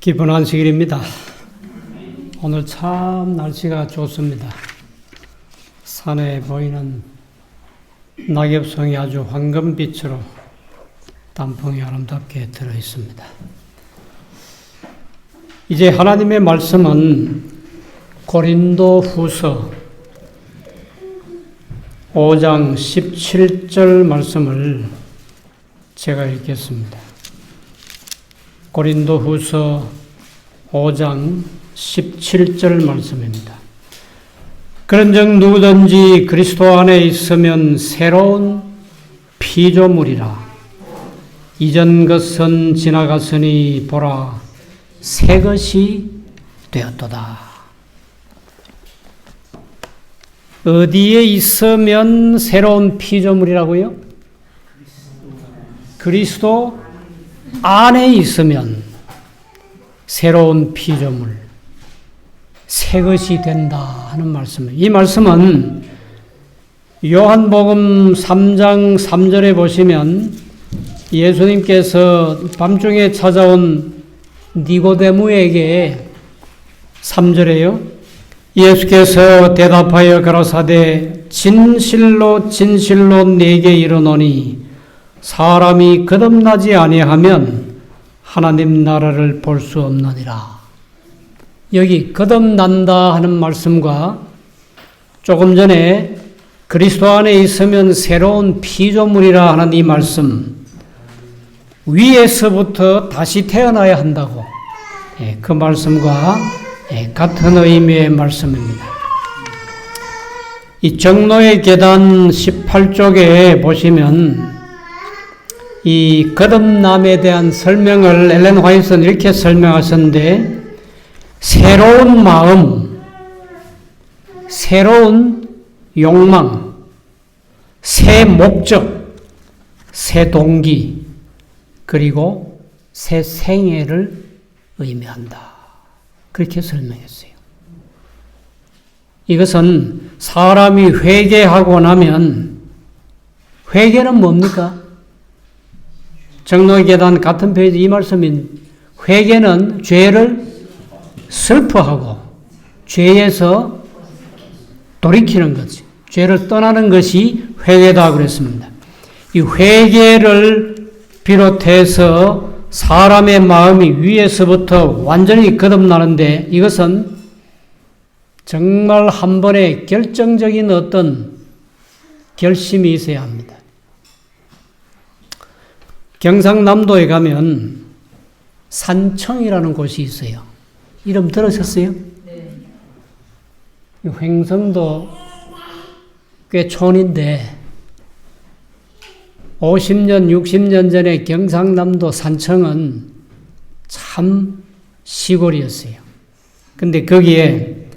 기쁜 안식일입니다. 오늘 참 날씨가 좋습니다. 산에 보이는 낙엽송이 아주 황금빛으로 단풍이 아름답게 들어있습니다. 이제 하나님의 말씀은 고린도후서 5장 17절 말씀을 제가 읽겠습니다. 고린도후서 5장 17절 말씀입니다. 그런즉 누구든지 그리스도 안에 있으면 새로운 피조물이라. 이전 것은 지나갔으니 보라 새 것이 되었도다. 어디에 있으면 새로운 피조물이라고요? 그리스도 안에 있으면 새로운 피조물, 새 것이 된다 하는 말씀입니다. 이 말씀은 요한복음 3장 3절에 보시면 예수님께서 밤중에 찾아온 니고데모에게 3절에요. 예수께서 대답하여 가라사대 진실로 진실로 네게 이르노니 사람이 거듭나지 아니하면 하나님 나라를 볼 수 없느니라. 여기 거듭난다 하는 말씀과 조금 전에 그리스도 안에 있으면 새로운 피조물이라 하는 이 말씀, 위에서부터 다시 태어나야 한다고, 그 말씀과 같은 의미의 말씀입니다. 이 정로의 계단 18쪽에 보시면 이 거듭남에 대한 설명을 엘렌 화이트는 이렇게 설명하셨는데, 새로운 마음, 새로운 욕망, 새 목적, 새 동기, 그리고 새 생애를 의미한다. 그렇게 설명했어요. 이것은 사람이 회개하고 나면, 회개는 뭡니까? 정로의 계단 같은 페이지 이 말씀인 회개는 죄를 슬퍼하고 죄에서 돌이키는 거지. 죄를 떠나는 것이 회개다 그랬습니다. 이 회개를 비롯해서 사람의 마음이 위에서부터 완전히 거듭나는데 이것은 정말 한 번에 결정적인 어떤 결심이 있어야 합니다. 경상남도에 가면 산청이라는 곳이 있어요. 이름 들으셨어요? 네. 횡성도 꽤 촌인데 50년, 60년 전에 경상남도 산청은 참 시골이었어요. 근데 거기에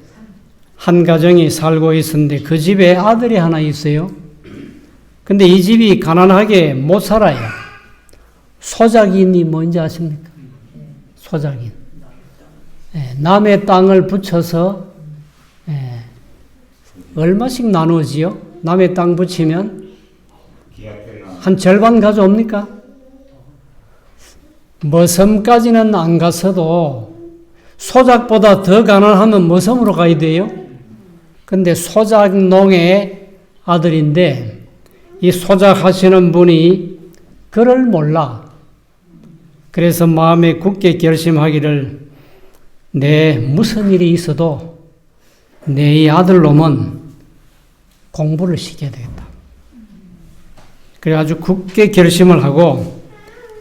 한 가정이 살고 있었는데 그 집에 아들이 하나 있어요. 근데 이 집이 가난하게 못 살아요. 소작인이 뭔지 아십니까? 소작인. 남의 땅을 붙여서 얼마씩 나누지요? 남의 땅 붙이면 한 절반 가져옵니까? 머섬까지는 안 갔어도 소작보다 더 가난하면 머섬으로 가야 돼요. 근데 소작농의 아들인데 이 소작하시는 분이 그를 몰라. 그래서 마음에 굳게 결심하기를 내 무슨 일이 있어도 내 이 아들놈은 공부를 시켜야 되겠다. 그래가지고 굳게 결심을 하고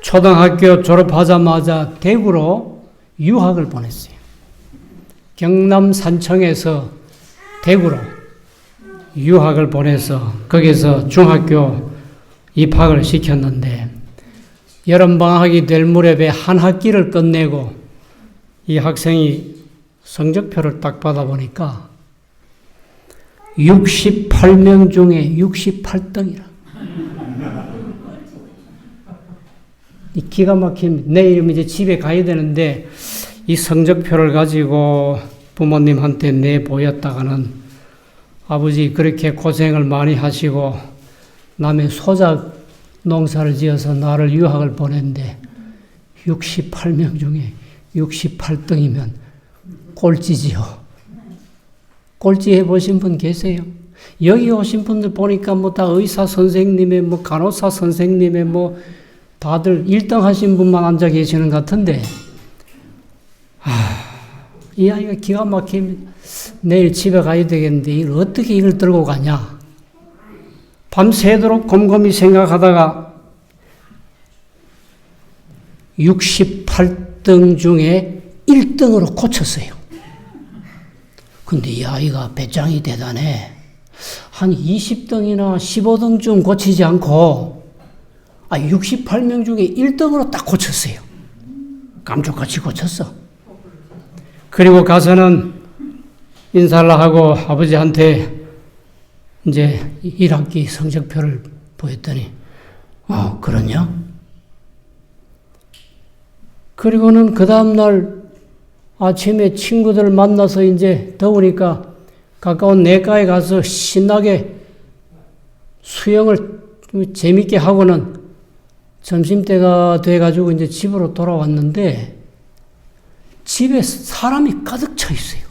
초등학교 졸업하자마자 대구로 유학을 보냈어요. 경남 산청에서 대구로 유학을 보내서 거기서 중학교 입학을 시켰는데 여름방학이 될 무렵에 한 학기를 끝내고 이 학생이 성적표를 딱 받아보니까 68명 중에 68등이라. 이 기가 막힌, 내일 이제 집에 가야 되는데 이 성적표를 가지고 부모님한테 내보였다가는 아버지 그렇게 고생을 많이 하시고 남의 소작 농사를 지어서 나를 유학을 보냈는데 68명 중에 68등이면 꼴찌지요. 꼴찌 해보신 분 계세요? 여기 오신 분들 보니까 뭐 다 의사 선생님의, 뭐 간호사 선생님의, 뭐 다들 1등 하신 분만 앉아 계시는 것 같은데, 이 아이가 기가 막히면 내일 집에 가야 되겠는데 이걸 어떻게 이걸 들고 가냐. 밤새도록 곰곰이 생각하다가 68등 중에 1등으로 고쳤어요. 근데 이 아이가 배짱이 대단해. 한 20등이나 15등쯤 고치지 않고 68명 중에 1등으로 딱 고쳤어요. 감쪽같이 고쳤어. 그리고 가서는 인사를 하고 아버지한테 이제 1학기 성적표를 보였더니 그러냐? 그리고는 그 다음날 아침에 친구들 만나서 이제 더우니까 가까운 내과에 가서 신나게 수영을 재밌게 하고는 점심때가 돼가지고 이제 집으로 돌아왔는데 집에 사람이 가득 차 있어요.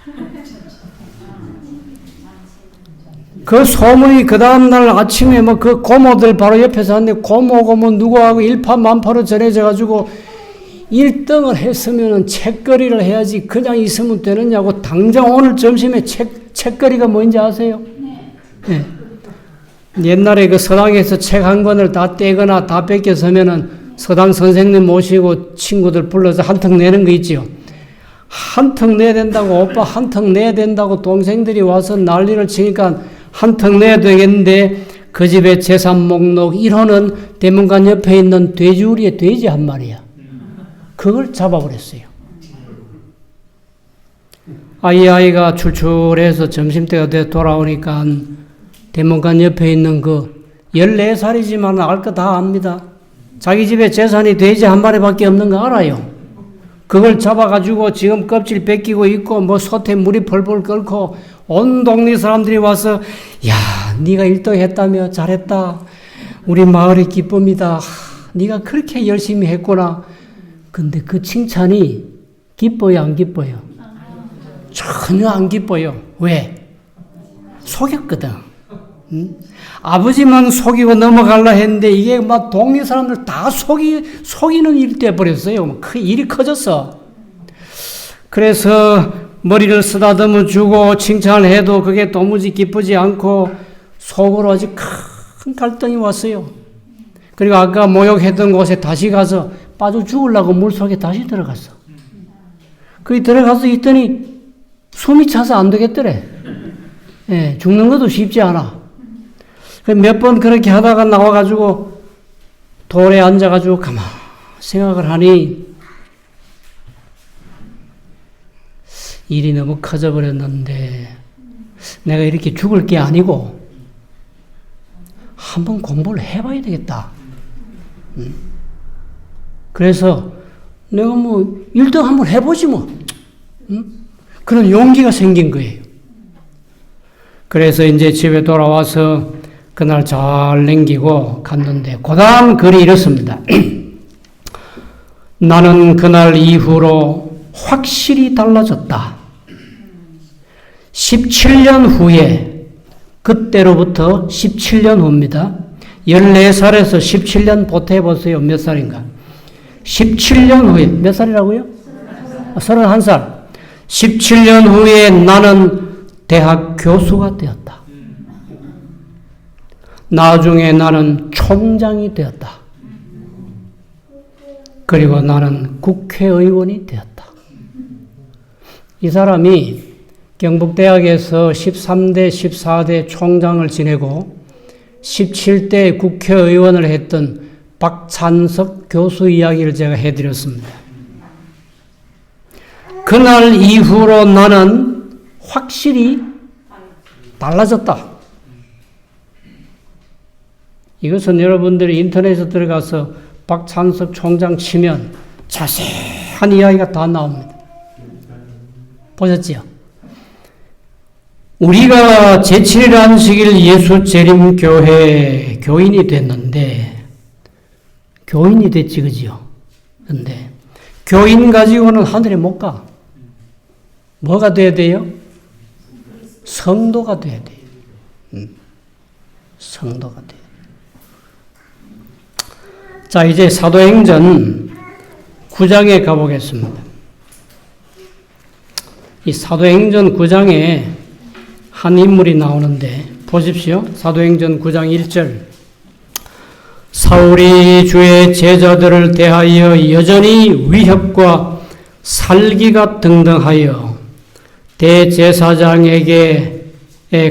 그 소문이 그 다음날 아침에 뭐 그 고모들 바로 옆에서 하는데 고모고 뭐 누구하고 일파만파로 전해져가지고 1등을 했으면은 책거리를 해야지 그냥 있으면 되느냐고 당장 오늘 점심에 책거리가 뭔지 아세요? 네. 옛날에 그 서당에서 책 한 권을 다 떼거나 다 뺏겨서면은 서당 선생님 모시고 친구들 불러서 한턱 내는 거 있지요. 한턱 내야 된다고 오빠 한턱 내야 된다고 동생들이 와서 난리를 치니까 한턱 내야 되겠는데 그 집의 재산 목록 1호는 대문관 옆에 있는 돼지우리의 돼지 한 마리야. 그걸 잡아버렸어요. 이 아이가 출출해서 점심때가 돼 돌아오니까 대문관 옆에 있는 그 14살이지만 알 거 다 압니다. 자기 집에 재산이 돼지 한 마리밖에 없는 거 알아요. 그걸 잡아가지고 지금 껍질 벗기고 있고 뭐 솥에 물이 펄펄 끓고 온 동네 사람들이 와서 야 네가 1등 했다며 잘했다. 우리 마을의 기쁨이다. 네가 그렇게 열심히 했구나. 근데 그 칭찬이 기뻐요 안 기뻐요? 전혀 안 기뻐요. 왜? 속였거든. 응? 아버지만 속이고 넘어가려 했는데 이게 막 동네 사람들 다 속이는 일이 돼버렸어요. 일이 커졌어. 그래서 머리를 쓰다듬어 주고 칭찬을 해도 그게 도무지 기쁘지 않고 속으로 아주 큰 갈등이 왔어요. 그리고 아까 모욕했던 곳에 다시 가서 빠져 죽으려고 물속에 다시 들어갔어. 거기 들어가서 있더니 숨이 차서 안 되겠더래. 예, 죽는 것도 쉽지 않아. 몇 번 그렇게 하다가 나와가지고 돌에 앉아가지고 가만 생각을 하니 일이 너무 커져버렸는데 내가 이렇게 죽을 게 아니고 한번 공부를 해봐야 되겠다. 그래서 내가 뭐 1등 한번 해보지 뭐. 그런 용기가 생긴 거예요. 그래서 이제 집에 돌아와서 그날 잘 남기고 갔는데 그 다음 글이 이렇습니다. 나는 그날 이후로 확실히 달라졌다. 17년 후에 그때로부터 17년 후입니다. 14살에서 17년 보태보세요. 몇 살인가? 17년 후에 몇 살이라고요? 31살. 17년 후에 나는 대학 교수가 되었다. 나중에 나는 총장이 되었다. 그리고 나는 국회의원이 되었다. 이 사람이 경북대학에서 13대, 14대 총장을 지내고 17대 국회의원을 했던 박찬석 교수 이야기를 제가 해드렸습니다. 그날 이후로 나는 확실히 달라졌다. 이것은 여러분들이 인터넷에 들어가서 박찬석 총장 치면 자세한 이야기가 다 나옵니다. 보셨지요? 우리가 제7일 안식일 예수재림교회 교인이 됐는데 교인이 됐지 그죠? 근데 교인 가지고는 하늘에 못 가. 뭐가 돼야 돼요? 성도가 돼야 돼요. 성도가 돼요. 자, 이제 사도행전 9장에 가보겠습니다. 이 사도행전 9장에 한 인물이 나오는데 보십시오. 사도행전 9장 1절. 사울이 주의 제자들을 대하여 여전히 위협과 살기가 등등하여 대제사장에게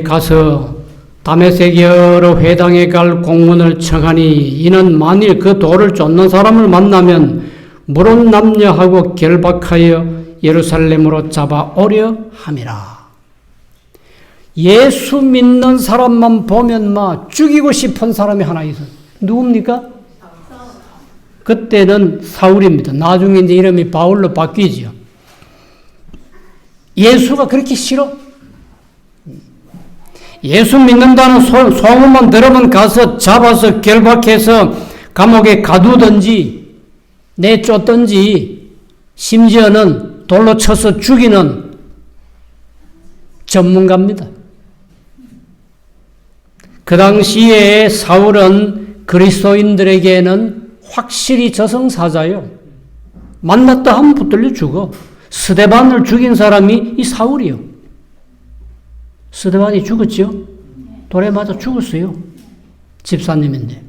가서 다메섹 여러 회당에 갈 공문을 청하니 이는 만일 그 도를 쫓는 사람을 만나면 물은 남녀하고 결박하여 예루살렘으로 잡아오려 함이라. 예수 믿는 사람만 보면 막 죽이고 싶은 사람이 하나 있어요. 누굽니까? 그때는 사울입니다. 나중에 이제 이름이 바울로 바뀌죠. 예수가 그렇게 싫어? 예수 믿는다는 소문만 들으면 가서 잡아서 결박해서 감옥에 가두든지 내쫓든지 심지어는 돌로 쳐서 죽이는 전문가입니다. 그 당시에 사울은 그리스도인들에게는 확실히 저승사자요. 만났다 하면 붙들려 죽어. 스데반을 죽인 사람이 이 사울이요. 스데반이 죽었죠? 돌에 맞아 죽었어요. 집사님인데.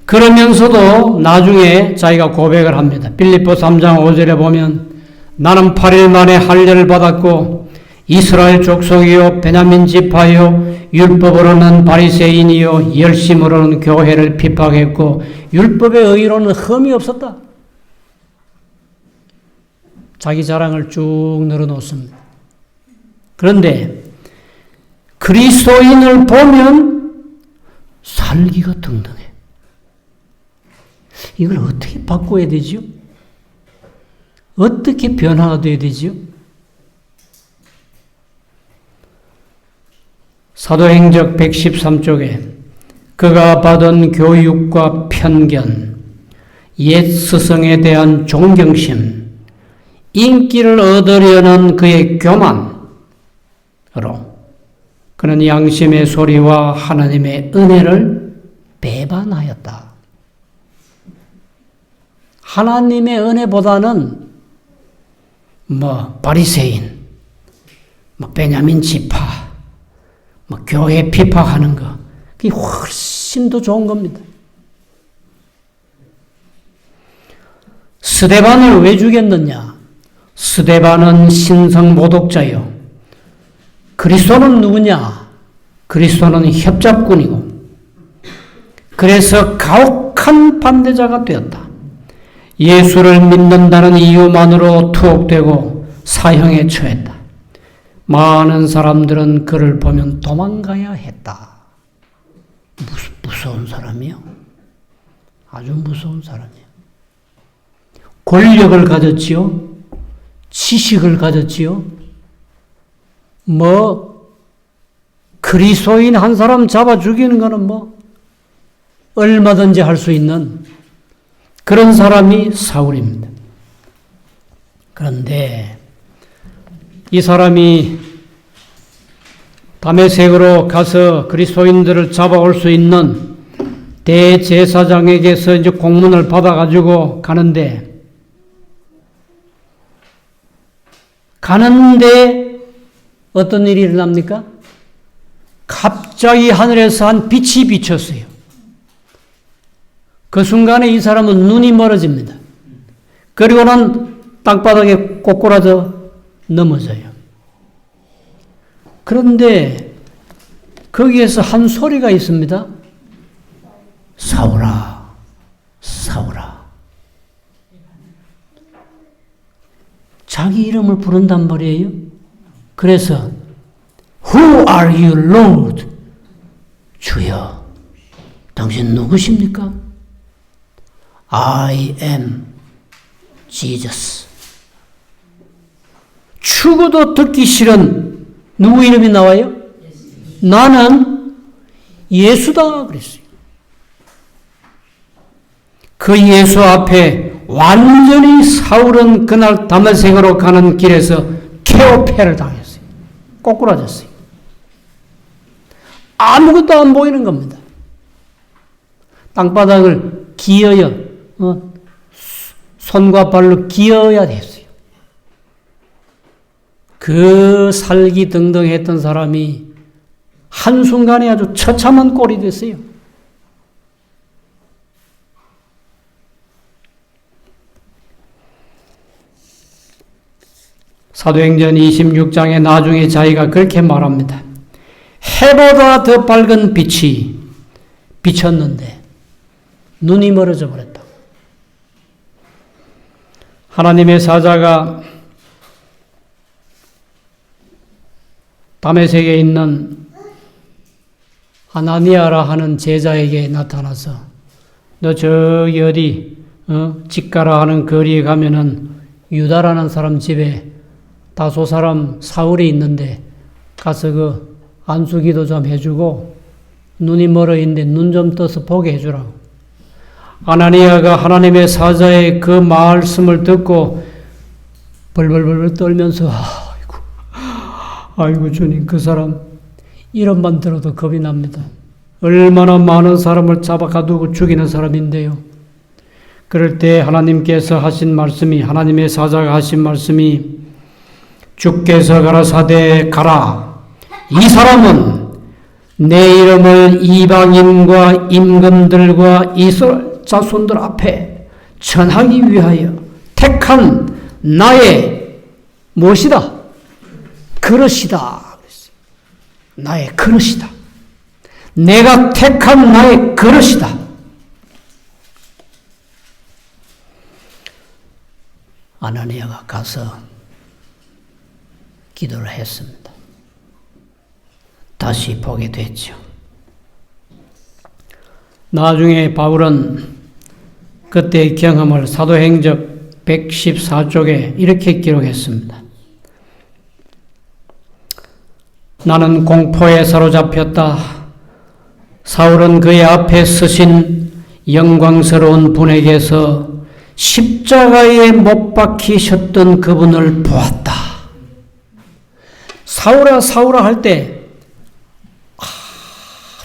그러면서도 나중에 자기가 고백을 합니다. 빌립보 3장 5절에 보면 나는 8일 만에 할례를 받았고 이스라엘 족속이요 베냐민 지파요 율법으로는 바리새인이요 열심으로는 교회를 핍박했고 율법의 의로는 흠이 없었다. 자기 자랑을 쭉 늘어놓습니다. 그런데 그리스도인을 보면 살기가 등등해. 이걸 어떻게 바꿔야 되지요? 어떻게 변화가 돼야 되지요? 사도행적 113쪽에 그가 받은 교육과 편견, 옛 스승에 대한 존경심, 인기를 얻으려는 그의 교만으로 그는 양심의 소리와 하나님의 은혜를 배반하였다. 하나님의 은혜보다는 바리새인, 베냐민 지파, 교회 핍박하는 거, 그게 훨씬 더 좋은 겁니다. 스데반을 왜 죽였느냐? 스데반은 신성 모독자요. 그리스도는 누구냐? 그리스도는 협잡꾼이고, 그래서 가혹한 반대자가 되었다. 예수를 믿는다는 이유만으로 투옥되고 사형에 처했다. 많은 사람들은 그를 보면 도망가야 했다. 무서운 사람이요. 아주 무서운 사람이요. 권력을 가졌지요. 지식을 가졌지요. 그리스도인 한 사람 잡아 죽이는 거는 얼마든지 할 수 있는 그런 사람이 사울입니다. 그런데 이 사람이 다메섹으로 가서 그리스도인들을 잡아올 수 있는 대제사장에게서 이제 공문을 받아가지고 가는데 어떤 일이 일어납니까? 갑자기 하늘에서 한 빛이 비쳤어요. 그 순간에 이 사람은 눈이 멀어집니다. 그리고는 땅바닥에 꼬꾸라져 넘어져요. 그런데 거기에서 한 소리가 있습니다. 사울아, 사울아. 자기 이름을 부른단 말이에요. 그래서 Who are you, Lord? 주여, 당신 누구십니까? I am Jesus. 죽어도 듣기 싫은 누구 이름이 나와요? 나는 예수다 그랬어요. 그 예수 앞에 완전히 사울은 그날 다메섹으로 가는 길에서 KO패를 당했어요. 꼬꾸라졌어요. 아무것도 안 보이는 겁니다. 땅바닥을 기어야, 손과 발로 기어야 됐어요. 그 살기 등등했던 사람이 한순간에 아주 처참한 꼴이 됐어요. 사도행전 26장에 나중에 자기가 그렇게 말합니다. 해보다 더 밝은 빛이 비쳤는데 눈이 멀어져 버렸다. 하나님의 사자가 다메섹에 있는 하나니아라 하는 제자에게 나타나서 너 저기 어디 직가라 하는 거리에 가면은 유다라는 사람 집에 다소 사람 사울이 있는데 가서 그 안수기도 좀 해주고 눈이 멀어 있는데 눈 좀 떠서 보게 해주라고. 아나니아가 하나님의 사자의 그 말씀을 듣고 벌벌벌 떨면서 아이고 주님, 그 사람 이름만 들어도 겁이 납니다. 얼마나 많은 사람을 잡아 가두고 죽이는 사람인데요. 그럴 때 하나님께서 하신 말씀이, 하나님의 사자가 하신 말씀이 주께서 가라사대 가라. 이 사람은 내 이름을 이방인과 임금들과 이스라엘 자손들 앞에 전하기 위하여 택한 나의 무엇이다? 그릇이다. 나의 그릇이다. 내가 택한 나의 그릇이다. 아나니아가 가서 기도를 했습니다. 다시 보게 됐죠. 나중에 바울은 그때의 경험을 사도행전 114쪽에 이렇게 기록했습니다. 나는 공포에 사로잡혔다. 사울은 그의 앞에 서신 영광스러운 분에게서 십자가에 못 박히셨던 그분을 보았다. 사울아 사울아 할 때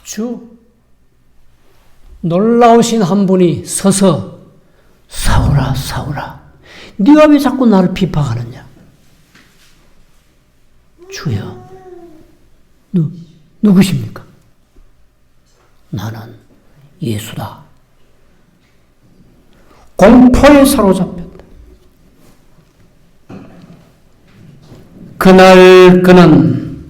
아주 놀라우신 한 분이 서서 사울아 사울아 네가 왜 자꾸 나를 비판하느냐. 주여 누구십니까? 나는 예수다. 공포에 사로잡혔다. 그날 그는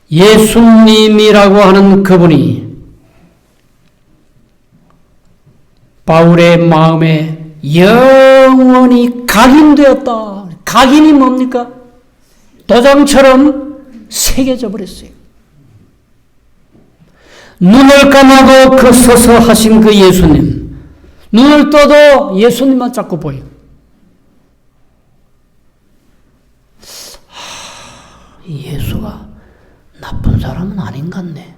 예수님이라고 하는 그분이 바울의 마음에 영원히 각인되었다. 각인이 뭡니까? 도장처럼 새겨져 버렸어요. 눈을 감아도 그 서서 하신 그 예수님, 눈을 떠도 예수님만 자꾸 보여. 예수가 나쁜 사람은 아닌 것 같네.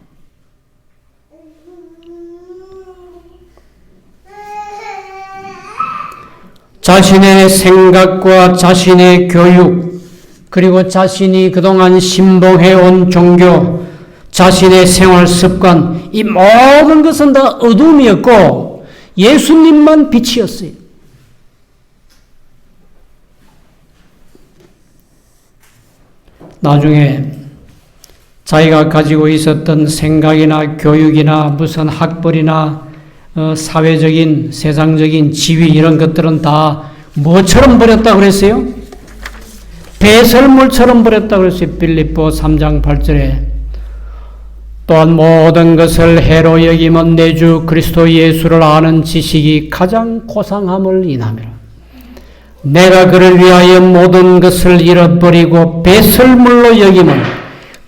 자신의 생각과 자신의 교육, 그리고 자신이 그동안 신봉해온 종교, 자신의 생활 습관, 이 모든 것은 다 어둠이었고 예수님만 빛이었어요. 나중에 자기가 가지고 있었던 생각이나 교육이나 무슨 학벌이나 사회적인 세상적인 지위 이런 것들은 다 뭐처럼 버렸다고 그랬어요? 배설물처럼 버렸다고 그랬어요. 빌립보 3장 8절에 또한 모든 것을 해로 여기면 내 주 그리스도 예수를 아는 지식이 가장 고상함을 인하미라. 내가 그를 위하여 모든 것을 잃어버리고 배설물로 여기면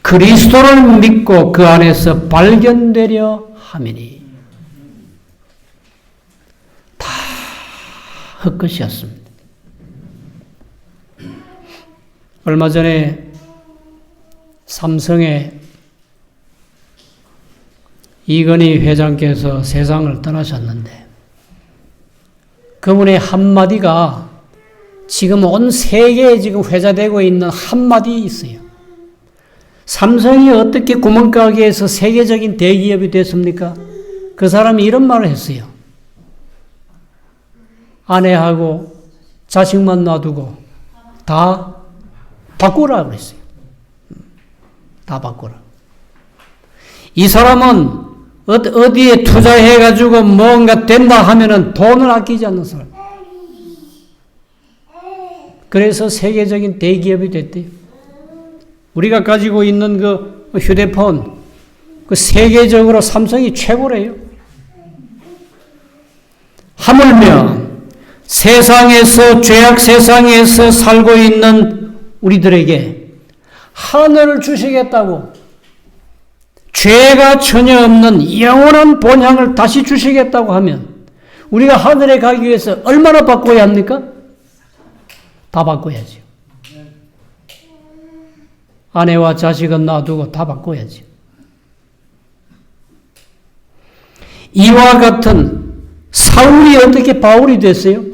그리스도를 믿고 그 안에서 발견되려 함이니. 다 헛것이었습니다. 얼마 전에 삼성에 이건희 회장께서 세상을 떠나셨는데 그분의 한마디가 지금 온 세계에 지금 회자되고 있는 한마디 있어요. 삼성이 어떻게 구멍가게에서 세계적인 대기업이 됐습니까? 그 사람이 이런 말을 했어요. 아내하고 자식만 놔두고 다 바꾸라 그랬어요. 다 바꾸라. 이 사람은 어디에 투자해가지고 뭔가 된다 하면은 돈을 아끼지 않는 사람. 그래서 세계적인 대기업이 됐대요. 우리가 가지고 있는 그 휴대폰, 그 세계적으로 삼성이 최고래요. 하물며 세상에서, 죄악 세상에서 살고 있는 우리들에게 하늘을 주시겠다고, 죄가 전혀 없는 영원한 본향을 다시 주시겠다고 하면 우리가 하늘에 가기 위해서 얼마나 바꿔야 합니까? 다 바꿔야죠. 아내와 자식은 놔두고 다 바꿔야지. 이와 같은 사울이 어떻게 바울이 됐어요?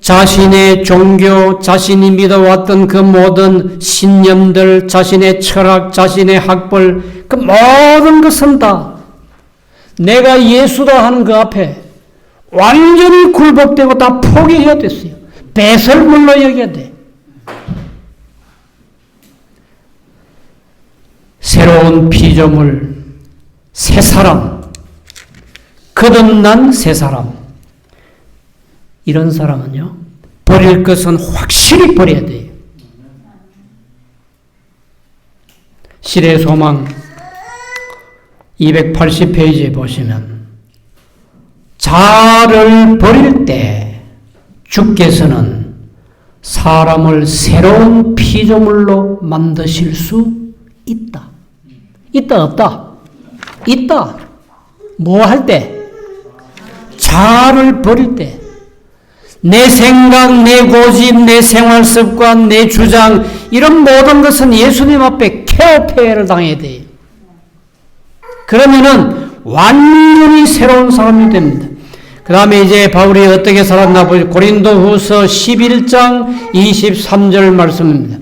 자신의 종교, 자신이 믿어왔던 그 모든 신념들, 자신의 철학, 자신의 학벌, 그 모든 것은 다 내가 예수다 하는 그 앞에 완전히 굴복되고 다 포기해야 됐어요. 배설물로 여겨야 돼. 새로운 피조물, 새 사람, 거듭난 새 사람. 이런 사람은요, 버릴 것은 확실히 버려야 돼요. 실의 소망 280페이지에 보시면 자를 버릴 때 주께서는 사람을 새로운 피조물로 만드실 수 있다. 있다, 없다? 있다. 뭐 할 때? 자를 버릴 때. 내 생각, 내 고집, 내 생활 습관, 내 주장, 이런 모든 것은 예수님 앞에 케어페이를 당해야 돼요. 그러면은 완전히 새로운 사람이 됩니다. 그 다음에 이제 바울이 어떻게 살았나 보죠. 고린도후서 11장 23절 말씀입니다.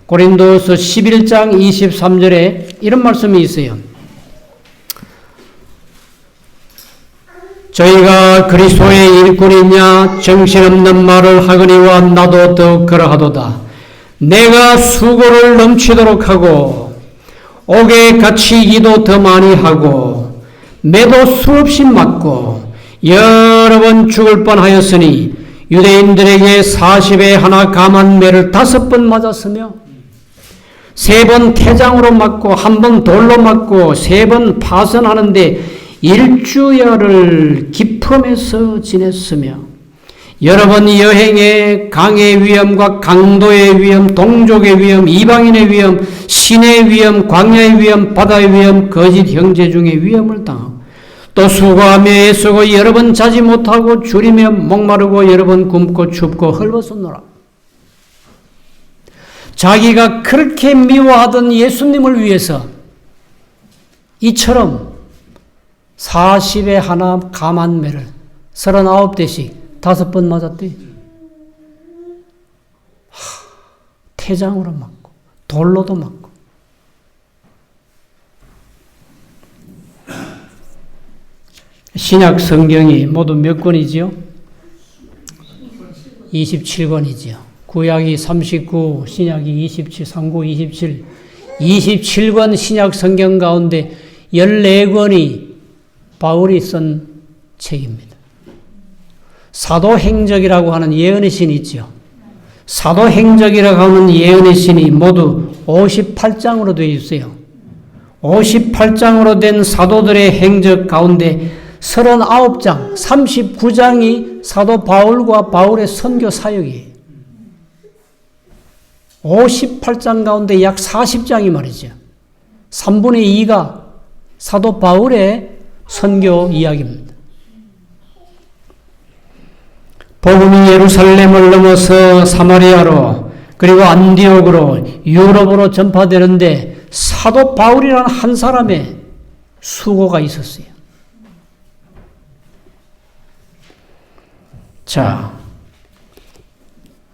고린도후서 11장 23절에 이런 말씀이 있어요. 저희가 그리스도의 일꾼이냐 정신없는 말을 하거니와 나도 더욱 그러하도다. 내가 수고를 넘치도록 하고 옥에 갇히기도 더 많이 하고 매도 수없이 맞고 여러 번 죽을 뻔하였으니 유대인들에게 40에 하나 감한 매를 5번 맞았으며 3번 태장으로 맞고 1번 돌로 맞고 3번 파선하는데 일주일을 기품에서 지냈으며 여러 번 여행에 강의 위험과 강도의 위험, 동족의 위험, 이방인의 위험, 신의 위험, 광야의 위험, 바다의 위험, 거짓 형제 중의 위험을 당하고 또 수고하며 애쓰고 여러 번 자지 못하고 줄이며 목마르고 여러 번 굶고 춥고 헐벗었노라. 자기가 그렇게 미워하던 예수님을 위해서 이처럼 40에 하나 감한 매를 39대씩 5번 맞았대. 태장으로 맞고 돌로도 맞고. 신약 성경이 모두 몇 권이지요? 27권이지요. 구약이 39, 신약이 27, 39, 27. 27권 신약 성경 가운데 14권이 바울이 쓴 책입니다. 사도행적이라고 하는 예언의 신이 있죠. 사도행적이라고 하는 예언의 신이 모두 58장으로 되어 있어요. 58장으로 된 사도들의 행적 가운데 39장, 39장이 사도 바울과 바울의 선교 사역이에요. 58장 가운데 약 40장이 말이죠. 3분의 2가 사도 바울의 선교 이야기입니다. 복음이 예루살렘을 넘어서 사마리아로 그리고 안디옥으로 유럽으로 전파되는데 사도 바울이라는 한 사람의 수고가 있었어요. 자,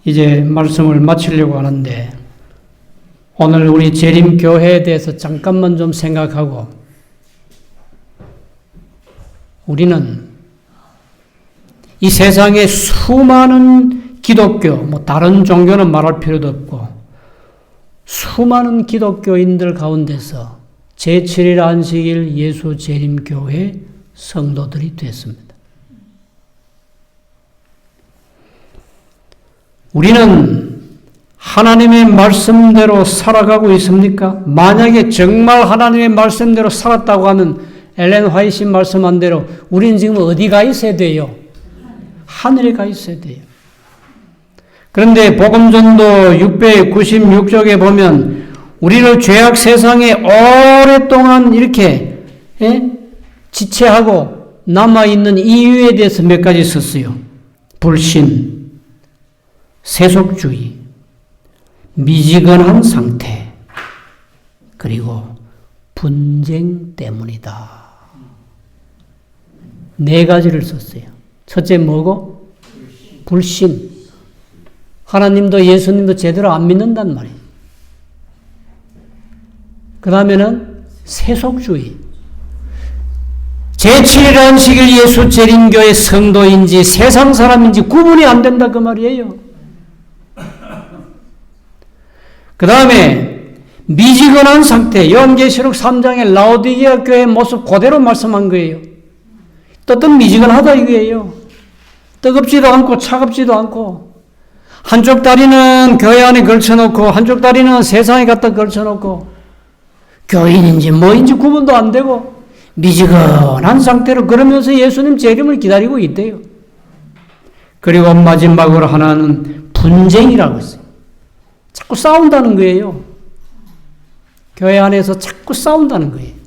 이제 말씀을 마치려고 하는데 오늘 우리 재림교회에 대해서 잠깐만 좀 생각하고 우리는 이 세상에 수많은 기독교, 다른 종교는 말할 필요도 없고 수많은 기독교인들 가운데서 제7일 안식일 예수 재림교회 성도들이 됐습니다. 우리는 하나님의 말씀대로 살아가고 있습니까? 만약에 정말 하나님의 말씀대로 살았다고 하면 엘렌 화이트 말씀한 대로 우리는 지금 어디 가 있어야 돼요? 하늘에 가 있어야 돼요. 그런데 복음전도 696쪽에 보면 우리를 죄악 세상에 오랫동안 이렇게 지체하고 남아있는 이유에 대해서 몇 가지 썼어요. 불신, 세속주의, 미지근한 상태, 그리고 분쟁 때문이다. 네 가지를 썼어요. 첫째 뭐고? 불신. 하나님도 예수님도 제대로 안 믿는단 말이에요. 그 다음에는 세속주의. 제7일 안식일 예수 재림교회 성도인지 세상 사람인지 구분이 안 된다 그 말이에요. 그 다음에 미지근한 상태, 요한계시록 3장의 라오디게아 교회의 모습 그대로 말씀한 거예요. 뜨뜻 미지근하다 이거예요. 뜨겁지도 않고 차갑지도 않고 한쪽 다리는 교회 안에 걸쳐놓고 한쪽 다리는 세상에 갖다 걸쳐놓고 교인인지 뭐인지 구분도 안 되고 미지근한 상태로 그러면서 예수님 재림을 기다리고 있대요. 그리고 마지막으로 하나는 분쟁이라고 했어요. 자꾸 싸운다는 거예요. 교회 안에서 자꾸 싸운다는 거예요.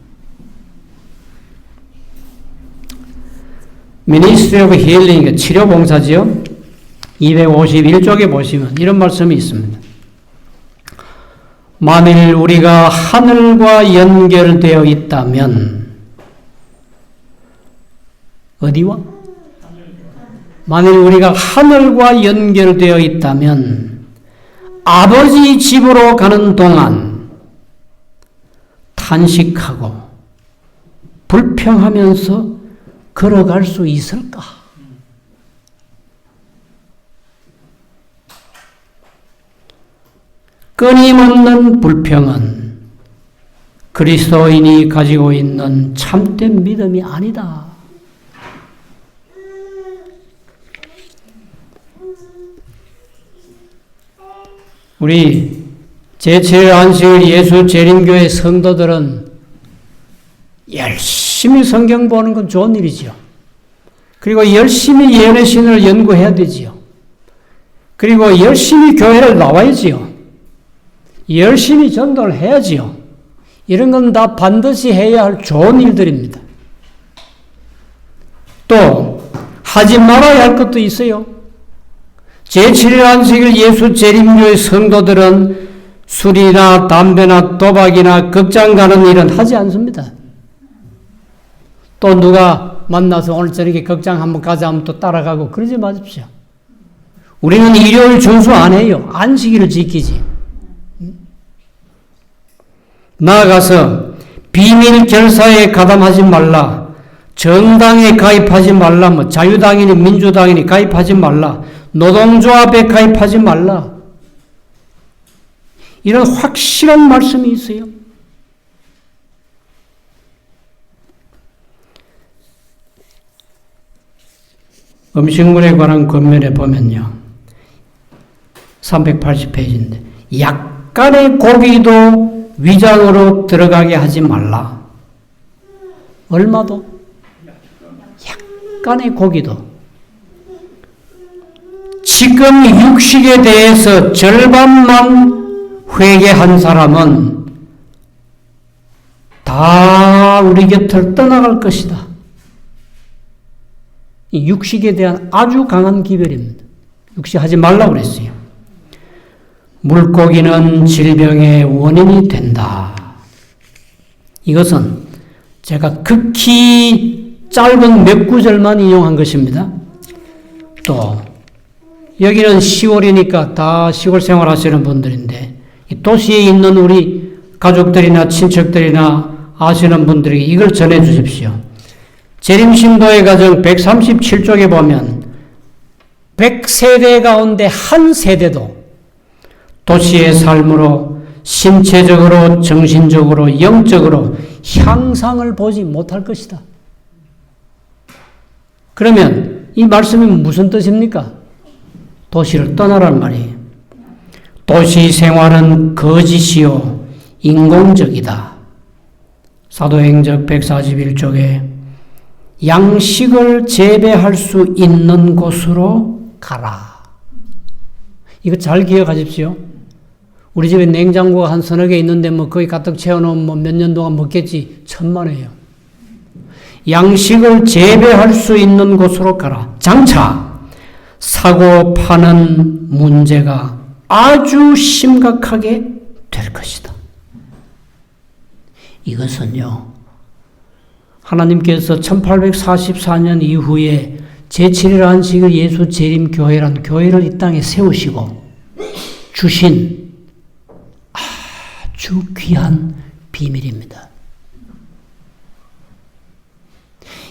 Ministry of Healing, 치료봉사지요. 251쪽에 보시면 이런 말씀이 있습니다. 만일 우리가 하늘과 연결되어 있다면 어디와? 만일 우리가 하늘과 연결되어 있다면 아버지 집으로 가는 동안 탄식하고 불평하면서 걸어갈 수 있을까? 끊임없는 불평은 그리스도인이 가지고 있는 참된 믿음이 아니다. 우리 제7일 안식일 예수 재림교회 성도들은 열심히 성경 보는 건 좋은 일이죠. 그리고 열심히 예언의 신을 연구해야 되지요. 그리고 열심히 교회를 나와야지요. 열심히 전도를 해야지요. 이런 건 다 반드시 해야 할 좋은 일들입니다. 또 하지 말아야 할 것도 있어요. 제7일 안식일 예수 재림교회 성도들은 술이나 담배나 도박이나 극장 가는 일은 하지 않습니다. 또 누가 만나서 오늘 저녁에 극장 한번 가자 하면 또 따라가고 그러지 마십시오. 우리는 일요일 준수 안 해요. 안식일을 지키지. 나아가서 비밀 결사에 가담하지 말라. 정당에 가입하지 말라. 자유당이니 민주당이니 가입하지 말라. 노동조합에 가입하지 말라. 이런 확실한 말씀이 있어요. 음식물에 관한 권면에 보면요. 380페이지인데 약간의 고기도 위장으로 들어가게 하지 말라. 얼마도? 약간의 고기도. 지금 육식에 대해서 절반만 회개한 사람은 다 우리 곁을 떠나갈 것이다. 이 육식에 대한 아주 강한 기별입니다. 육식하지 말라고 그랬어요. 물고기는 질병의 원인이 된다. 이것은 제가 극히 짧은 몇 구절만 인용한 것입니다. 또 여기는 시골이니까 다 시골 생활하시는 분들인데 도시에 있는 우리 가족들이나 친척들이나 아시는 분들에게 이걸 전해 주십시오. 재림신도의 가정 137쪽에 보면 100세대 가운데 한 세대도 도시의 삶으로 신체적으로 정신적으로 영적으로 향상을 보지 못할 것이다. 그러면 이 말씀이 무슨 뜻입니까? 도시를 떠나란 말이에요. 도시 생활은 거짓이요 인공적이다. 사도행전 141쪽에 양식을 재배할 수 있는 곳으로 가라. 이거 잘 기억하십시오. 우리 집에 냉장고가 한 서너 개 있는데 뭐 거기 가득 채워놓으면 뭐 몇 년 동안 먹겠지. 천만에요. 양식을 재배할 수 있는 곳으로 가라. 장차 사고 파는 문제가 아주 심각하게 될 것이다. 이것은요, 하나님께서 1844년 이후에 제7일 안식일 예수 재림 교회란 교회를 이 땅에 세우시고 주신 아주 귀한 비밀입니다.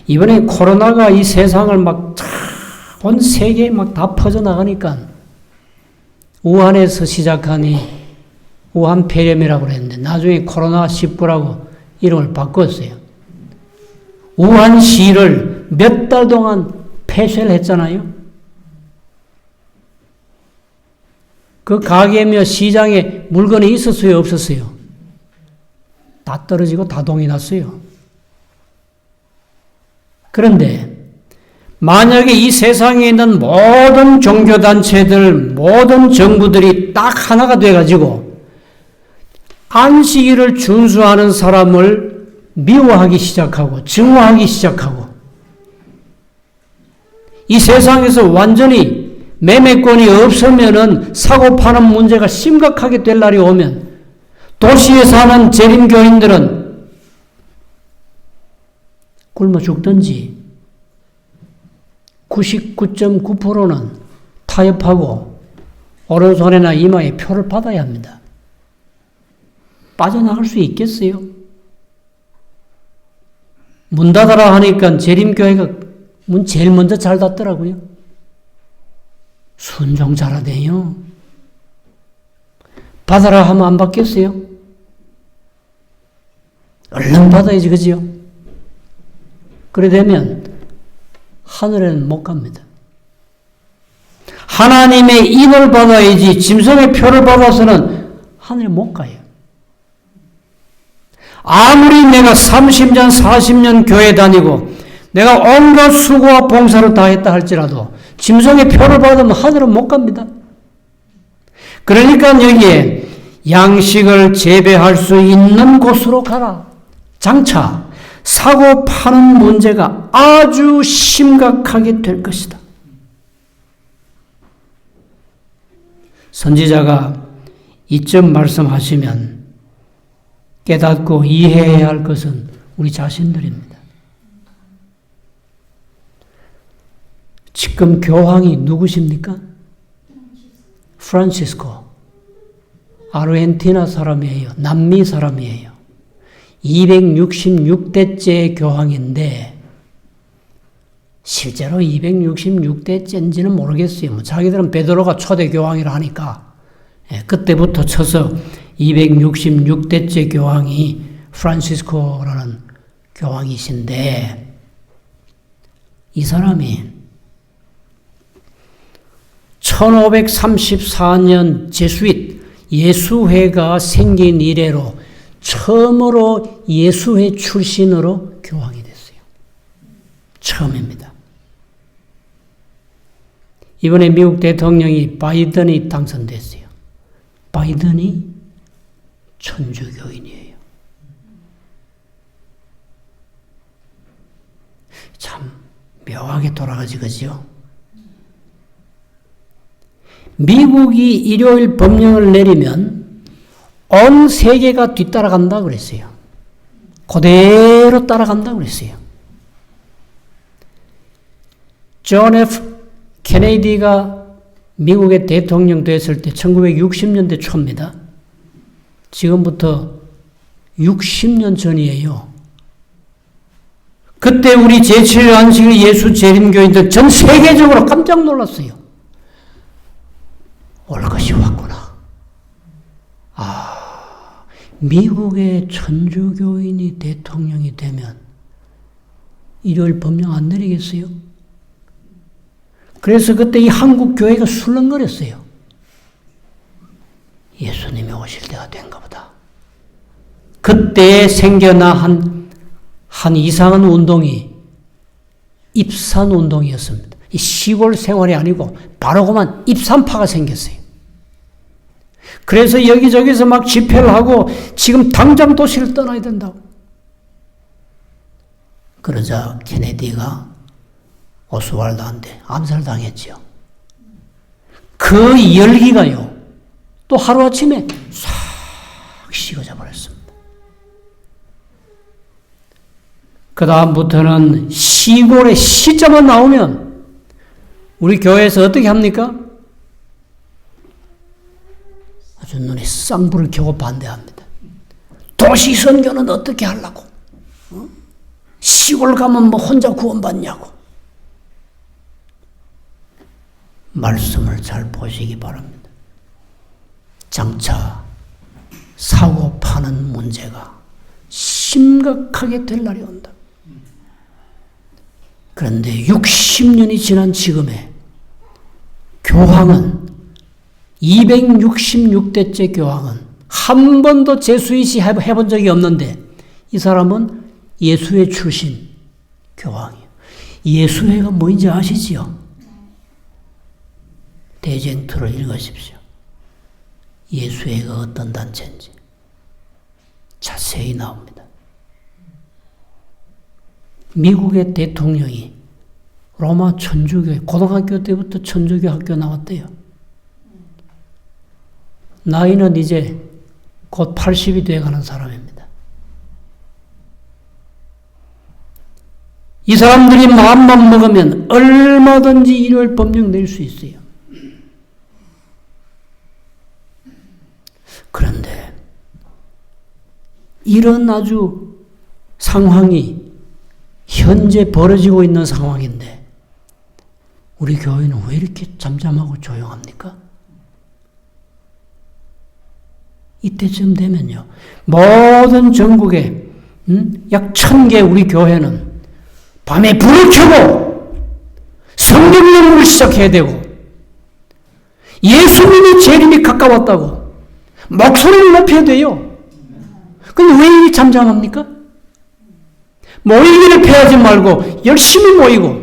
이번에 코로나가 이 세상을 막 온 세계에 막 다 퍼져나가니까 우한에서 시작하니 우한 폐렴이라고 그랬는데 나중에 코로나19라고 이름을 바꿨어요. 우한시를 몇 달 동안 폐쇄를 했잖아요. 그 가게며 시장에 물건이 있었어요, 없었어요? 다 떨어지고 다 동이 났어요. 그런데 만약에 이 세상에 있는 모든 종교단체들, 모든 정부들이 딱 하나가 돼가지고 안식일을 준수하는 사람을 미워하기 시작하고 증오하기 시작하고 이 세상에서 완전히 매매권이 없으면은 사고 파는 문제가 심각하게 될 날이 오면 도시에 사는 재림교인들은 굶어 죽든지 99.9%는 타협하고 오른손이나 이마에 표를 받아야 합니다. 빠져나갈 수 있겠어요? 문 닫아라 하니까 재림교회가 문 제일 먼저 잘 닫더라고요. 순종 잘하대요. 받아라 하면 안 받겠어요? 얼른 받아야지, 그지요? 그래 되면 하늘에는 못 갑니다. 하나님의 인을 받아야지 짐승의 표를 받아서는 하늘에 못 가요. 아무리 내가 30년, 40년 교회 다니고 내가 온갖 수고와 봉사를 다 했다 할지라도 짐승의 표를 받으면 하늘은 못 갑니다. 그러니까 여기에 양식을 재배할 수 있는 곳으로 가라. 장차 사고 파는 문제가 아주 심각하게 될 것이다. 선지자가 이점 말씀하시면 깨닫고 이해해야 할 것은 우리 자신들입니다. 지금 교황이 누구십니까? 프란시스코. 아르헨티나 사람이에요. 남미 사람이에요. 266대째 교황인데 실제로 266대째인지는 모르겠어요. 뭐 자기들은 베드로가 초대 교황이라 하니까 그때부터 쳐서 266대째 교황이 프란시스코라는 교황이신데 이 사람이 1534년 제수잇 예수회가 생긴 이래로 처음으로 예수회 출신으로 교황이 됐어요. 처음입니다. 이번에 미국 대통령이 바이든이 당선됐어요. 바이든이 천주교인이에요. 참 묘하게 돌아가지, 그죠? 미국이 일요일 법령을 내리면 온 세계가 뒤따라간다 그랬어요. 그대로 따라간다고 그랬어요. 존 F. 케네디가 미국의 대통령 됐을 때 1960년대 초입니다. 지금부터 60년 전이에요. 그때 우리 제7일 안식일 예수 재림교인들 전 세계적으로 깜짝 놀랐어요. 올 것이 왔구나. 미국의 천주교인이 대통령이 되면 일요일 법령 안 내리겠어요? 그래서 그때 이 한국 교회가 술렁거렸어요. 예수님이 오실 때가 된가 보다. 그때 생겨나 한 이상한 운동이 입산 운동이었습니다. 이 시골 생활이 아니고 바로 그만 입산파가 생겼어요. 그래서 여기저기서 막 집회를 하고 지금 당장 도시를 떠나야 된다고. 그러자 케네디가 오스왈드한테 암살당했죠. 그 열기가요, 또 하루아침에 싹 식어져 버렸습니다. 그 다음부터는 시골의 시자만 나오면 우리 교회에서 어떻게 합니까? 아주 눈에 쌍불을 켜고 반대합니다. 도시 선교는 어떻게 하려고? 시골 가면 뭐 혼자 구원받냐고. 말씀을 잘 보시기 바랍니다. 장차 사고 파는 문제가 심각하게 될 날이 온다. 그런데 60년이 지난 지금에 교황은 266대째 교황은 한 번도 재수이시 해본 적이 없는데 이 사람은 예수회 출신 교황이에요. 예수회가 뭔지 아시지요? 대쟁투를 읽으십시오. 예수회가 어떤 단체인지 자세히 나옵니다. 미국의 대통령이 로마 천주교회, 고등학교 때부터 천주교 학교 나왔대요. 나이는 이제 곧 80이 돼가는 사람입니다. 이 사람들이 마음만 먹으면 얼마든지 일요일 법령 낼 수 있어요. 그런데 이런 아주 상황이 현재 벌어지고 있는 상황인데 우리 교회는 왜 이렇게 잠잠하고 조용합니까? 이때쯤 되면요, 모든 전국에 약 1000개 우리 교회는 밤에 불을 켜고 성경 연구를 시작해야 되고 예수님의 재림이 가까웠다고 목소리를 높여야 돼요. 근데 왜 이리 잠잠합니까? 모이기를 패하지 말고 열심히 모이고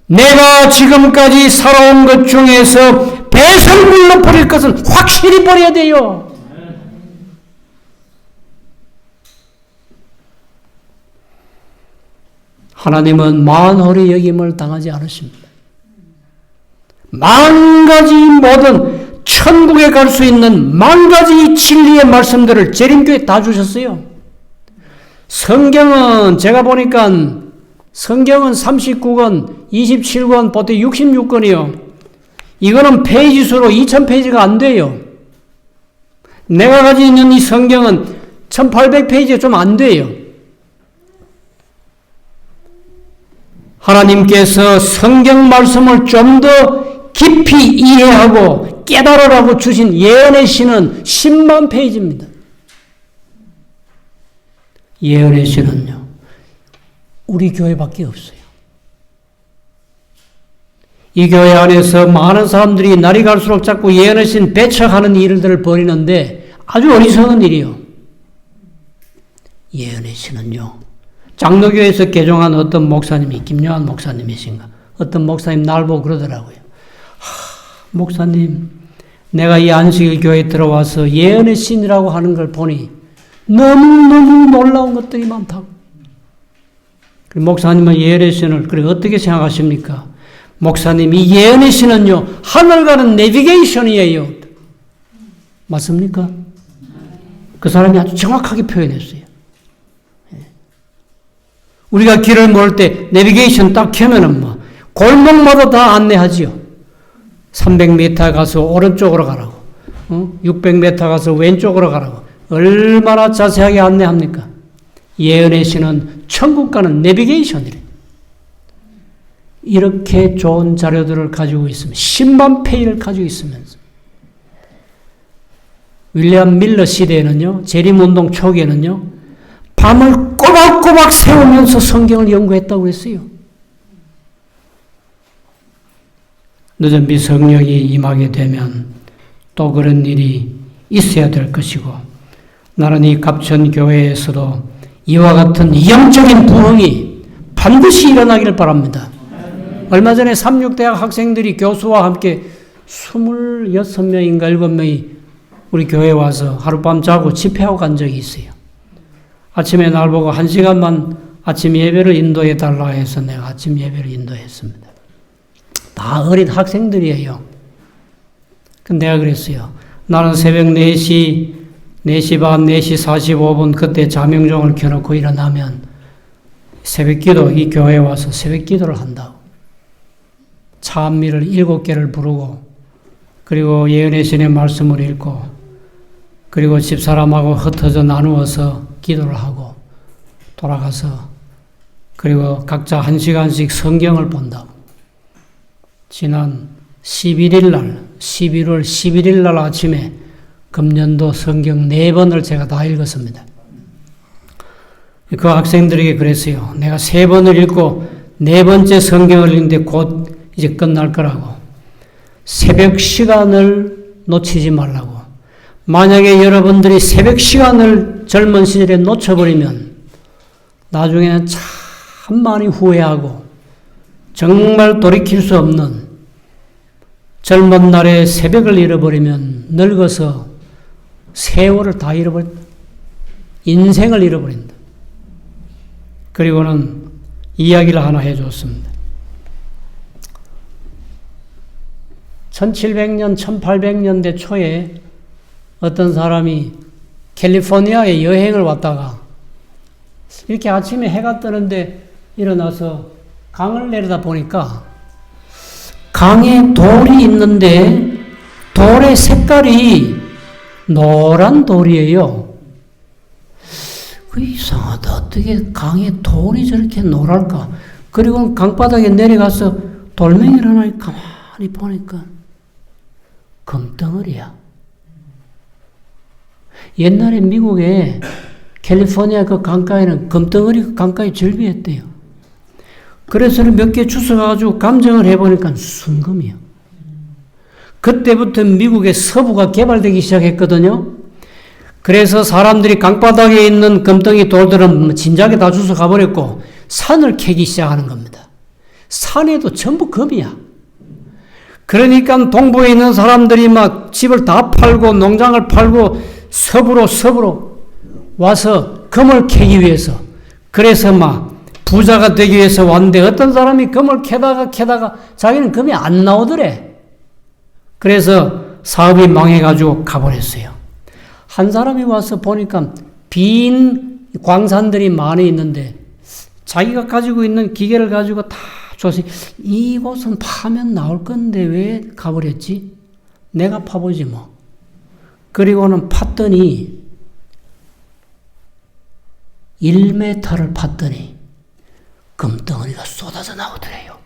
내가 지금까지 살아온 것 중에서 배설물로 버릴 것은 확실히 버려야 돼요. 하나님은 만홀의 여김을 당하지 않으십니다. 만 가지 모든 천국에 갈 수 있는 만 가지 진리의 말씀들을 재림교에 다 주셨어요. 성경은 제가 보니까 성경은 39권, 27권, 보통 66권이요. 이거는 페이지 수로 2000페이지가 안 돼요. 내가 가지고 있는 이 성경은 1800페이지가 좀 안 돼요. 하나님께서 성경 말씀을 좀 더 깊이 이해하고 깨달으라고 주신 예언의 시는 10만 페이지입니다. 예언의 시는요, 우리 교회밖에 없어요. 이 교회 안에서 많은 사람들이 날이 갈수록 자꾸 예언의 신 배척하는 일들을 벌이는데 아주 어리석은 일이요. 예언의 신은요, 장로교에서 개종한 어떤 목사님이, 김요한 목사님이신가, 어떤 목사님 날 보고 그러더라고요. 목사님, 내가 이 안식일 교회에 들어와서 예언의 신이라고 하는 걸 보니 너무너무 놀라운 것들이 많다고. 목사님은 예언의 신을 그래 어떻게 생각하십니까? 목사님이 예언의 신은요, 하늘 가는 내비게이션이에요. 맞습니까? 그 사람이 아주 정확하게 표현했어요. 우리가 길을 모를 때 내비게이션 딱 켜면은 뭐 골목마다 다 안내하지요. 300m 가서 오른쪽으로 가라고, 600m 가서 왼쪽으로 가라고 얼마나 자세하게 안내합니까? 예언의 신은 천국 가는 내비게이션이래. 이렇게 좋은 자료들을 가지고 있으면 10만 페이지를 가지고 있으면서 윌리엄 밀러 시대에는요, 재림운동 초기에는요, 밤을 꼬박꼬박 세우면서 성경을 연구했다고 했어요. 늦은비 성령이 임하게 되면 또 그런 일이 있어야 될 것이고, 나는 이 갑천교회에서도 이와 같은 영적인 부흥이 반드시 일어나기를 바랍니다. 얼마 전에 삼육대학 학생들이 교수와 함께 26명인가 7명이 우리 교회에 와서 하룻밤 자고 집회하고 간 적이 있어요. 아침에 날 보고 1시간만 아침 예배를 인도해 달라 해서 내가 아침 예배를 인도했습니다. 다 어린 학생들이에요. 근데 내가 그랬어요. 나는 새벽 4시 반, 4시 45분 그때 자명종을 켜놓고 일어나면 새벽기도, 이 교회에 와서 새벽기도를 한다고. 찬미를 7개를 부르고, 그리고 예언의 신의 말씀을 읽고, 그리고 집사람하고 흩어져 나누어서 기도를 하고 돌아가서, 그리고 각자 1시간씩 성경을 본다고. 지난 11일 날, 11월 11일 날 아침에 금년도 성경 4번을 제가 다 읽었습니다. 그 학생들에게 그랬어요. 내가 3번을 읽고 4번째 성경을 읽는데 곧 이제 끝날 거라고. 새벽 시간을 놓치지 말라고. 만약에 여러분들이 새벽 시간을 젊은 시절에 놓쳐버리면 나중에는 참 많이 후회하고 정말 돌이킬 수 없는, 젊은 날에 새벽을 잃어버리면 늙어서 세월을 다 잃어버린다. 인생을 잃어버린다. 그리고는 이야기를 하나 해줬습니다. 1700년, 1800년대 초에 어떤 사람이 캘리포니아에 여행을 왔다가 이렇게 아침에 해가 뜨는데 일어나서 강을 내려다 보니까 강에 돌이 있는데 돌의 색깔이 노란 돌이에요. 그 이상하다. 어떻게 강에 돌이 저렇게 노랄까? 그리고 강바닥에 내려가서 돌멩이를 하나 가만히 보니까 금덩어리야. 옛날에 미국에 캘리포니아 그 강가에는 금덩어리 강가에 절비했대요. 그래서 몇 개 주워가지고 감정을 해보니까 순금이요. 그때부터 미국의 서부가 개발되기 시작했거든요. 그래서 사람들이 강바닥에 있는 금덩이 돌들은 진작에 다 주워 가버렸고 산을 캐기 시작하는 겁니다. 산에도 전부 금이야. 그러니까 동부에 있는 사람들이 막 집을 다 팔고 농장을 팔고 서부로 와서 금을 캐기 위해서, 그래서 막 부자가 되기 위해서 왔는데 어떤 사람이 금을 캐다가 자기는 금이 안 나오더래. 그래서 사업이 망해가지고 가버렸어요. 한 사람이 와서 보니까 빈 광산들이 많이 있는데 자기가 가지고 있는 기계를 가지고 다 줘서 이곳은 파면 나올 건데 왜 가버렸지? 내가 파보지 뭐. 그리고는 팠더니 1m를 팠더니 금덩어리가 쏟아져 나오더래요.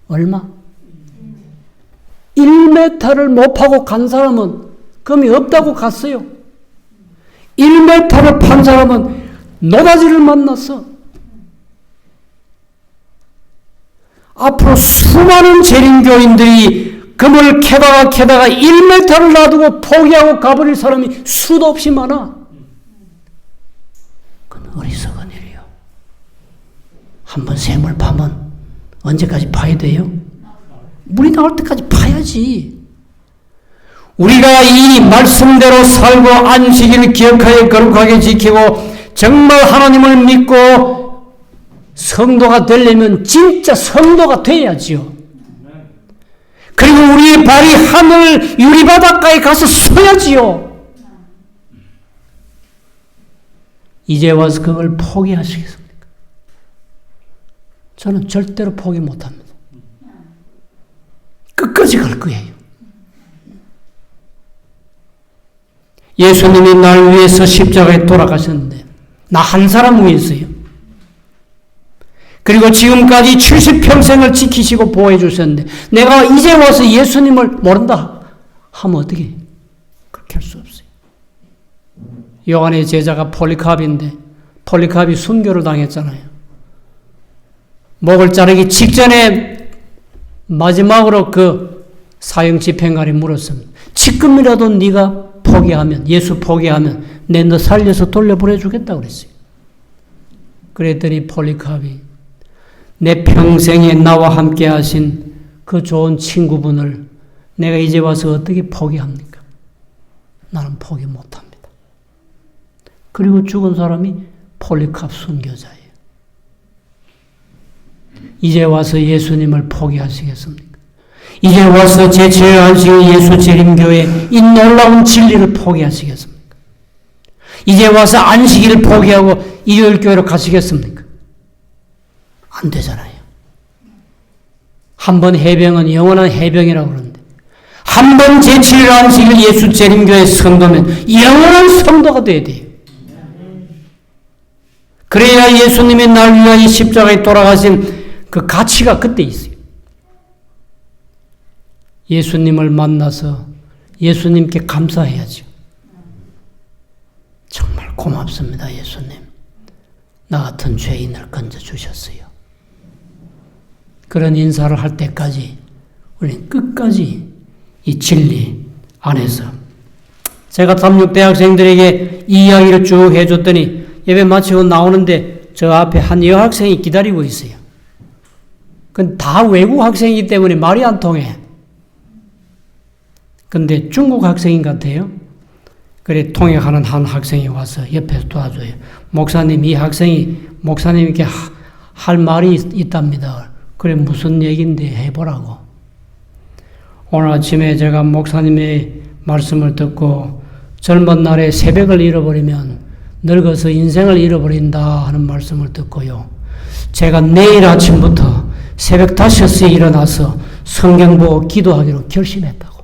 얼마? 1m를 못 파고 간 사람은 금이 없다고 갔어요. 1m를 판 사람은 노다지를 만났어. 앞으로 수많은 재림교인들이 금을 캐다가 1m를 놔두고 포기하고 가버릴 사람이 수도 없이 많아. 그건 어리석은 일이에요. 한번 샘을 파면 언제까지 파야 돼요? 물이 나올 때까지 파야지. 우리가 이 말씀대로 살고 안식일을 기억하여 거룩하게 지키고 정말 하나님을 믿고 성도가 되려면 진짜 성도가 돼야지요. 그리고 우리의 발이 하늘 유리바닷가에 가서 서야지요. 이제 와서 그걸 포기하시겠습니까? 저는 절대로 포기 못합니다. 끝까지 갈 거예요. 예수님이 날 위해서 십자가에 돌아가셨는데 나 한 사람 위해서요. 그리고 지금까지 70평생을 지키시고 보호해 주셨는데 내가 이제 와서 예수님을 모른다 하면 어떻게 해요? 그렇게 할 수 없어요. 요한의 제자가 폴리캅인데 폴리캅이 순교를 당했잖아요. 목을 자르기 직전에 마지막으로 그 사형 집행관이 물었습니다. 지금이라도 네가 포기하면, 예수 포기하면 내 너 살려서 돌려보내주겠다고 그랬어요. 그랬더니 폴리캅이 내 평생에 나와 함께 하신 그 좋은 친구분을 내가 이제 와서 어떻게 포기합니까? 나는 포기 못합니다. 그리고 죽은 사람이 폴리캅 순교자예요. 이제 와서 예수님을 포기하시겠습니까? 이제 와서 제 죄를 안시고 예수 재림교회 이 놀라운 진리를 포기하시겠습니까? 이제 와서 안식일을 포기하고 일요일교회로 가시겠습니까? 안 되잖아요. 한 번 해병은 영원한 해병이라고 그러는데 한 번 제 7일 안식일 예수 재림교회 성도면 영원한 성도가 돼야 돼요. 그래야 예수님이 날 위하여 십자가에 돌아가신 그 가치가 그때 있어요. 예수님을 만나서 예수님께 감사해야죠. 정말 고맙습니다, 예수님. 나 같은 죄인을 건져주셨어요. 그런 인사를 할 때까지 우리는 끝까지 이 진리 안에서 제가 삼육 대학생들에게 이 이야기를 쭉 해줬더니 예배 마치고 나오는데 저 앞에 한 여학생이 기다리고 있어요. 그건 다 외국 학생이기 때문에 말이 안 통해. 근데 중국 학생인 것 같아요. 그래 통역하는 한 학생이 와서 옆에서 도와줘요. 목사님, 이 학생이 목사님께 할 말이 있답니다. 그래 무슨 얘기인데 해보라고. 오늘 아침에 제가 목사님의 말씀을 듣고 젊은 날에 새벽을 잃어버리면 늙어서 인생을 잃어버린다 하는 말씀을 듣고요. 제가 내일 아침부터 새벽 5시에 일어나서 성경 보고 기도하기로 결심했다고.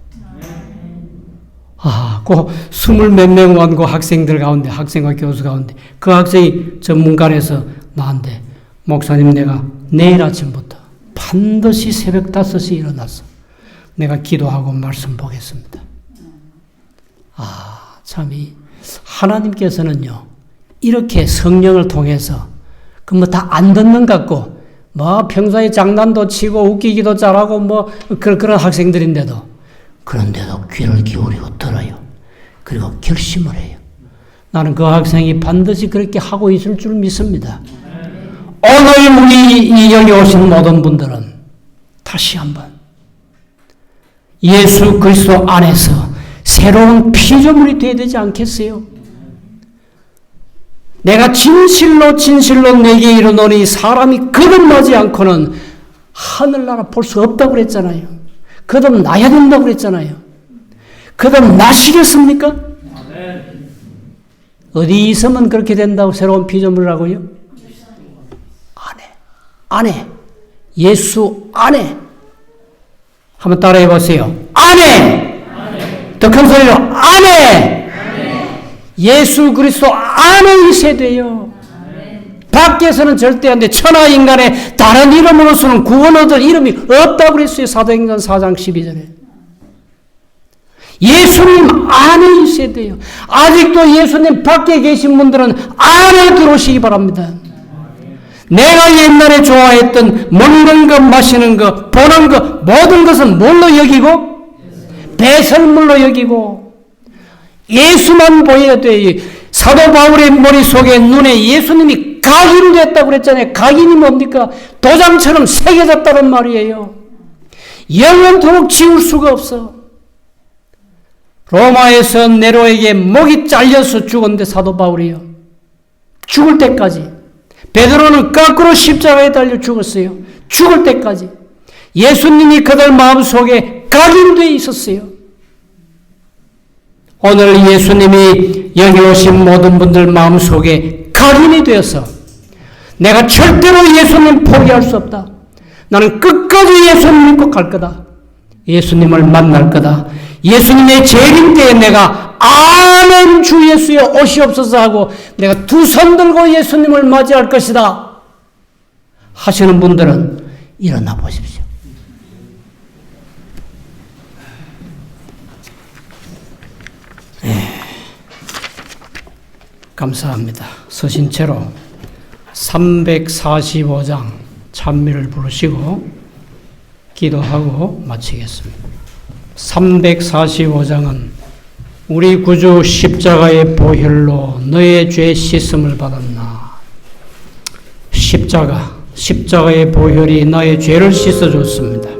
그 20몇 명 온 그 학생들 가운데, 학생과 교수 가운데 그 학생이 전문관에서 나한테 목사님 내가 내일 아침부터 반드시 새벽 5시에 일어나서 내가 기도하고 말씀 보겠습니다. 참이 하나님께서는요 이렇게 성령을 통해서 그 뭐 다 안 듣는 것 같고 뭐 평소에 장난도 치고 웃기기도 잘하고 뭐 그런 학생들인데도 그런데도 귀를 기울이고 들어요. 그리고 결심을 해요. 나는 그 학생이 반드시 그렇게 하고 있을 줄 믿습니다. 오늘 우리 여기 오신 모든 분들은 다시 한번 예수 그리스도 안에서 새로운 피조물이 되어야 되지 않겠어요? 내가 진실로 내게 이르노니 사람이 거듭나지 않고는 하늘나라 볼 수 없다고 그랬잖아요. 거듭나야 된다고 그랬잖아요. 거듭나시겠습니까? 어디 있으면 그렇게 된다고 새로운 피조물이라고요? 안에. 예수 안에. 한번 따라해 보세요. 안에. 더 큰 소리로 안에. 예수 그리스도 안에 있어야 돼요. 밖에서는 절대 안 돼. 천하 인간의 다른 이름으로서는 구원 얻을 이름이 없다고 그랬어요. 사도행전 4장 12절에. 예수님 안에 있어야 돼요. 아직도 예수님 밖에 계신 분들은 안에 들어오시기 바랍니다. 내가 옛날에 좋아했던 먹는 것, 마시는 것, 보는 것, 모든 것은 뭘로 여기고? 배설물로 여기고 예수만 보여야 돼요. 사도 바울의 머릿속에 눈에 예수님이 각인됐다고 그랬잖아요. 각인이 뭡니까? 도장처럼 새겨졌다는 말이에요. 영원토록 지울 수가 없어. 로마에서 네로에게 목이 잘려서 죽었는데 사도 바울이요. 죽을 때까지. 베드로는 거꾸로 십자가에 달려 죽었어요. 죽을 때까지. 예수님이 그들 마음속에 각인되어 있었어요. 오늘 예수님이 여기 오신 모든 분들 마음속에 각인이 되어서 내가 절대로 예수님 포기할 수 없다. 나는 끝까지 예수님 믿고 갈 거다. 예수님을 만날 거다. 예수님의 재림 때에 내가 아멘 주 예수여 오시옵소서 하고 내가 두 손 들고 예수님을 맞이할 것이다 하시는 분들은 일어나 보십시오. 감사합니다. 서신 채로 345장 찬미를 부르시고 기도하고 마치겠습니다. 345장은 우리 구주 십자가의 보혈로 너의 죄 씻음을 받았나. 십자가의 보혈이 나의 죄를 씻어줬습니다.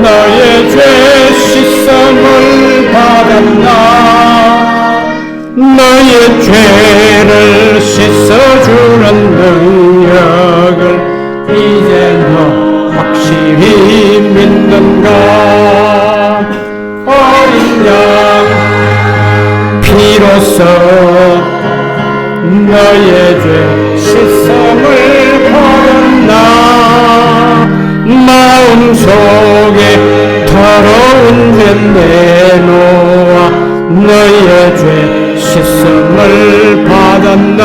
너의 죄 씻음을 받았나. 너의 죄를 씻어주는 능력을 이제 너 확실히 믿는가. 어린 양 피로써 너의 죄 씻음을 받았나. 마음속에 더러운 죄 내놓아 너의 죄 씻음을 받았나.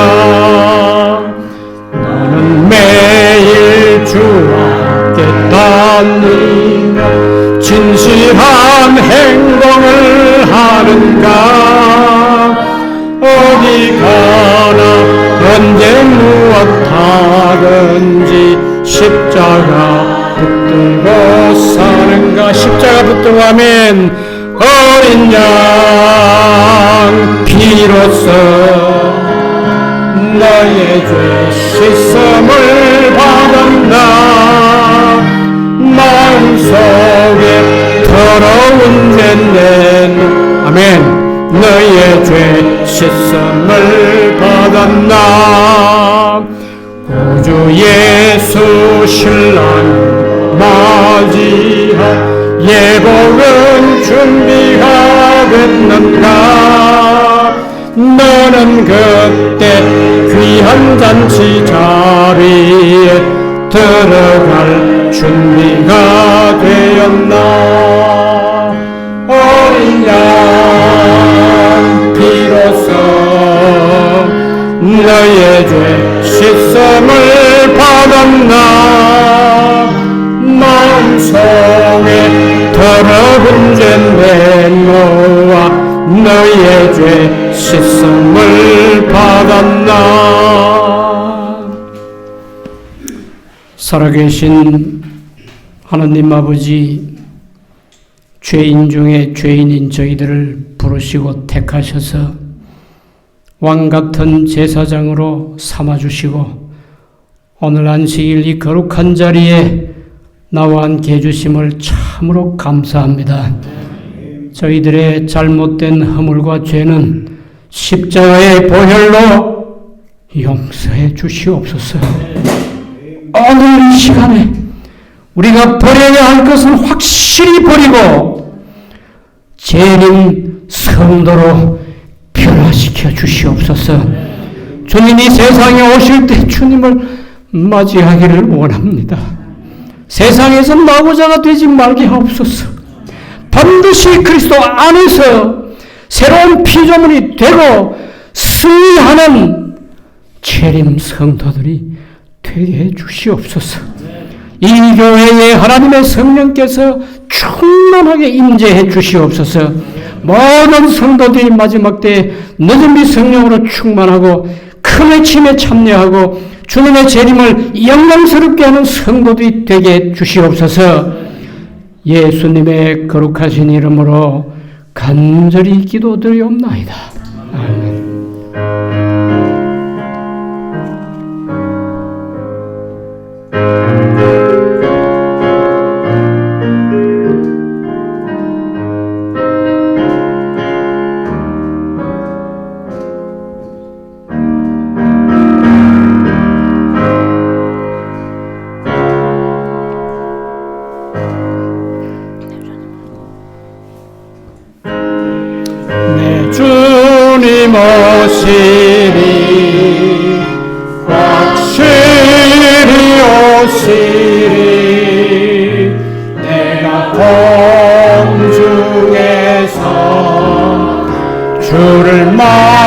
너는 매일 주와 함께 다니며 진실한 행동을 하는가. 어디 가나 언제 무엇하든지 십자가 붙들고 사는가. 십자가 붙들고 아멘. 어린 양 피로써 너의 죄 씻음을 받았나. 마음속에 더러운 죄 내놓아 아멘. 너의 죄 씻음을 받았나. 구주 예수 신랑 맞이할 예복은 준비가 됐는가. 너는 그때 귀한 잔치 자리에 들어갈 준비가 되었나. 어린 양 피로써 너의 죄 씻음을 받았나. 마음속에 더러운 죄 내놓아 너의 죄 씻음을 받았나. 살아계신 하나님 아버지, 죄인 중에 죄인인 저희들을 부르시고 택하셔서 왕같은 제사장으로 삼아주시고 오늘 안식일 이 거룩한 자리에 나와 함께 해주심을 참으로 감사합니다. 저희들의 잘못된 허물과 죄는 십자가의 보혈로 용서해 주시옵소서. 오늘 이 시간에 우리가 버려야 할 것은 확실히 버리고 재림 성도로 변화시켜 주시옵소서. 주님이 세상에 오실 때 주님을 맞이하기를 원합니다. 세상에서 마구자가 되지 말게 하옵소서. 반드시 그리스도 안에서 새로운 피조물이 되고 승리하는 재림 성도들이 되게 해 주시옵소서. 이 교회에 하나님의 성령께서 충만하게 임재해 주시옵소서. 모든 성도들이 마지막 때에 늦은비 성령으로 충만하고 큰 외침에 참여하고 주님의 재림을 영광스럽게 하는 성도들이 되게 해 주시옵소서. 예수님의 거룩하신 이름으로 간절히 기도드리옵나이다. 아멘. 마